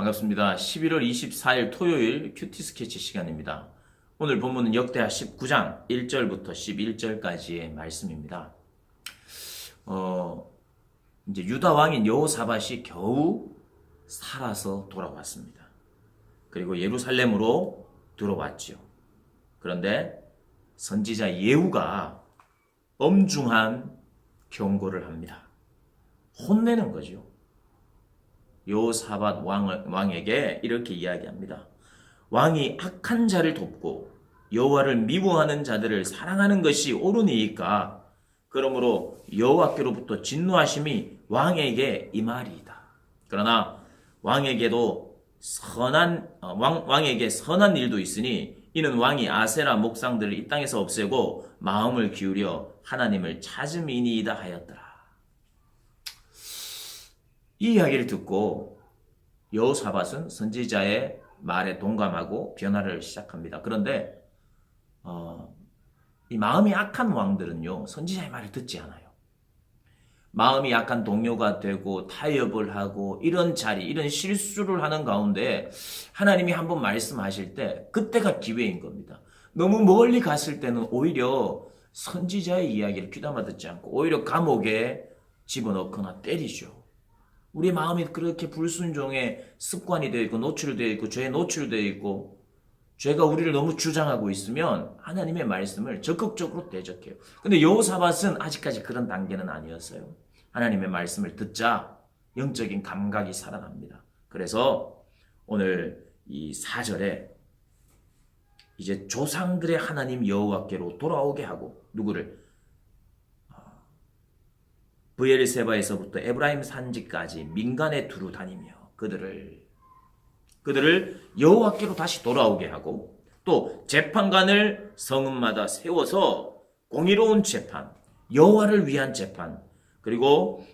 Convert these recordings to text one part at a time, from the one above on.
반갑습니다. 11월 24일 토요일 큐티 스케치 시간입니다. 오늘 본문은 역대하 19장 1절부터 11절까지의 말씀입니다. 이제 유다 왕인 여호사밧이 겨우 살아서 돌아왔습니다. 그리고 예루살렘으로 들어왔죠. 그런데 선지자 예후가 엄중한 경고를 합니다. 혼내는 거죠. 여호사밧 왕에게 이렇게 이야기합니다. 왕이 악한 자를 돕고 여호와를 미워하는 자들을 사랑하는 것이 옳으니까 그러므로 여호와께로부터 진노하심이 왕에게 임하리이다. 그러나 왕에게도 왕에게 선한 일도 있으니 이는 왕이 아세라 목상들을 이 땅에서 없애고 마음을 기울여 하나님을 찾음이니이다 하였더라. 이 이야기를 듣고 여호사밧은 선지자의 말에 동감하고 변화를 시작합니다. 그런데 이 마음이 악한 왕들은요, 선지자의 말을 듣지 않아요. 마음이 약한 동료가 되고 타협을 하고 이런 실수를 하는 가운데 하나님이 한번 말씀하실 때 그때가 기회인 겁니다. 너무 멀리 갔을 때는 오히려 선지자의 이야기를 귀담아 듣지 않고 오히려 감옥에 집어넣거나 때리죠. 우리 마음이 그렇게 불순종의 습관이 되어 있고 노출되어 있고 죄에 노출되어 있고 죄가 우리를 너무 주장하고 있으면 하나님의 말씀을 적극적으로 대적해요. 근데 여호사밧은 아직까지 그런 단계는 아니었어요. 하나님의 말씀을 듣자 영적인 감각이 살아납니다. 그래서 오늘 이 4절에 이제 조상들의 하나님 여호와께로 돌아오게 하고 누구를? 브엘세바에서부터 에브라임 산지까지 민간에 두루 다니며 그들을 여호와께로 다시 돌아오게 하고 또 재판관을 성읍마다 세워서 공의로운 재판, 여호와를 위한 재판, 그리고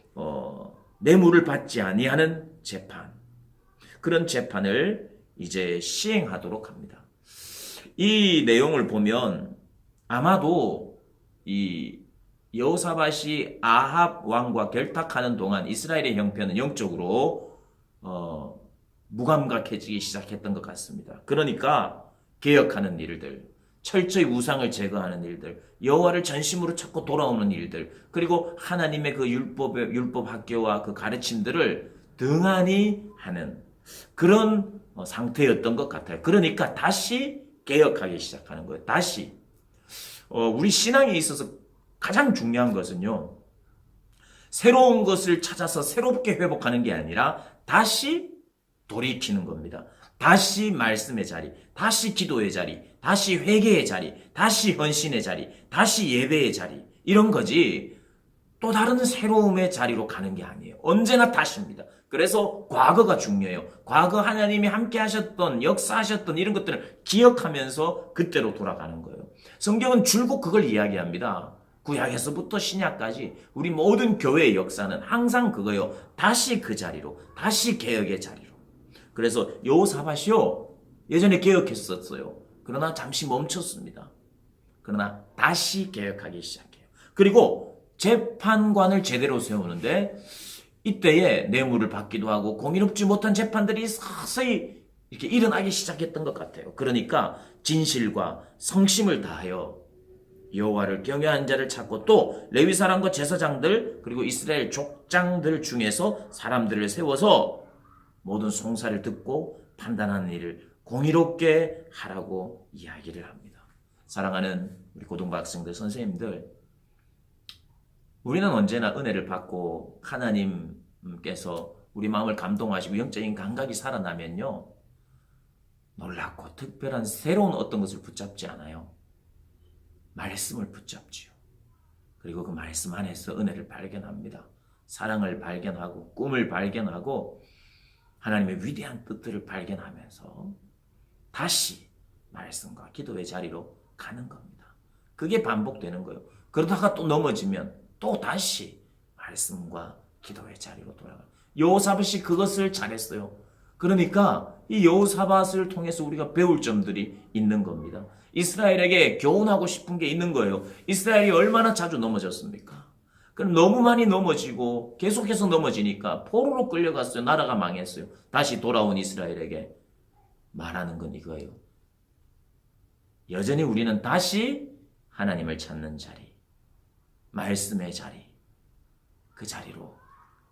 뇌물을 받지 아니하는 재판, 그런 재판을 이제 시행하도록 합니다. 이 내용을 보면 아마도 이 여호사밧이 아합 왕과 결탁하는 동안 이스라엘의 형편은 영적으로 무감각해지기 시작했던 것 같습니다. 그러니까 개혁하는 일들, 철저히 우상을 제거하는 일들, 여호와를 전심으로 찾고 돌아오는 일들, 그리고 하나님의 그 율법 학교와 그 가르침들을 등한히 하는 그런 상태였던 것 같아요. 그러니까 다시 개혁하기 시작하는 거예요. 다시 우리 신앙에 있어서 가장 중요한 것은요, 새로운 것을 찾아서 새롭게 회복하는 게 아니라 다시 돌이키는 겁니다. 다시 말씀의 자리, 다시 기도의 자리, 다시 회개의 자리, 다시 헌신의 자리, 다시 예배의 자리, 이런 거지 또 다른 새로움의 자리로 가는 게 아니에요. 언제나 다시입니다. 그래서 과거가 중요해요. 과거 하나님이 함께 하셨던, 역사하셨던 이런 것들을 기억하면서 그때로 돌아가는 거예요. 성경은 줄곧 그걸 이야기합니다. 구약에서부터 신약까지 우리 모든 교회의 역사는 항상 그거예요. 다시 그 자리로, 다시 개혁의 자리로. 그래서 여호사밧이요, 예전에 개혁했었어요. 그러나 잠시 멈췄습니다. 그러나 다시 개혁하기 시작해요. 그리고 재판관을 제대로 세우는데 이때에 뇌물을 받기도 하고 공의롭지 못한 재판들이 서서히 이렇게 일어나기 시작했던 것 같아요. 그러니까 진실과 성심을 다하여 여호와를 경외하는 자를 찾고 또 레위 사람과 제사장들 그리고 이스라엘 족장들 중에서 사람들을 세워서 모든 송사를 듣고 판단하는 일을 공의롭게 하라고 이야기를 합니다. 사랑하는 우리 고등학생들, 선생님들, 우리는 언제나 은혜를 받고 하나님께서 우리 마음을 감동하시고 영적인 감각이 살아나면요, 놀랍고 특별한 새로운 어떤 것을 붙잡지 않아요. 말씀을 붙잡지요. 그리고 그 말씀 안에서 은혜를 발견합니다. 사랑을 발견하고 꿈을 발견하고 하나님의 위대한 뜻들을 발견하면서 다시 말씀과 기도의 자리로 가는 겁니다. 그게 반복되는 거예요. 그러다가 또 넘어지면 또 다시 말씀과 기도의 자리로 돌아가요. 여호사밧이 그것을 잘했어요. 그러니까 이 여호사밧을 통해서 우리가 배울 점들이 있는 겁니다. 이스라엘에게 교훈하고 싶은 게 있는 거예요. 이스라엘이 얼마나 자주 넘어졌습니까? 그럼 너무 많이 넘어지고 계속해서 넘어지니까 포로로 끌려갔어요. 나라가 망했어요. 다시 돌아온 이스라엘에게 말하는 건 이거예요. 여전히 우리는 다시 하나님을 찾는 자리, 말씀의 자리, 그 자리로,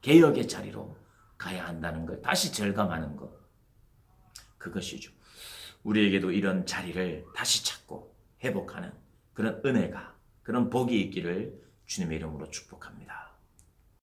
개혁의 자리로 가야 한다는 걸 다시 절감하는 것. 그것이죠. 우리에게도 이런 자리를 다시 찾고 회복하는 그런 은혜가, 그런 복이 있기를 주님의 이름으로 축복합니다.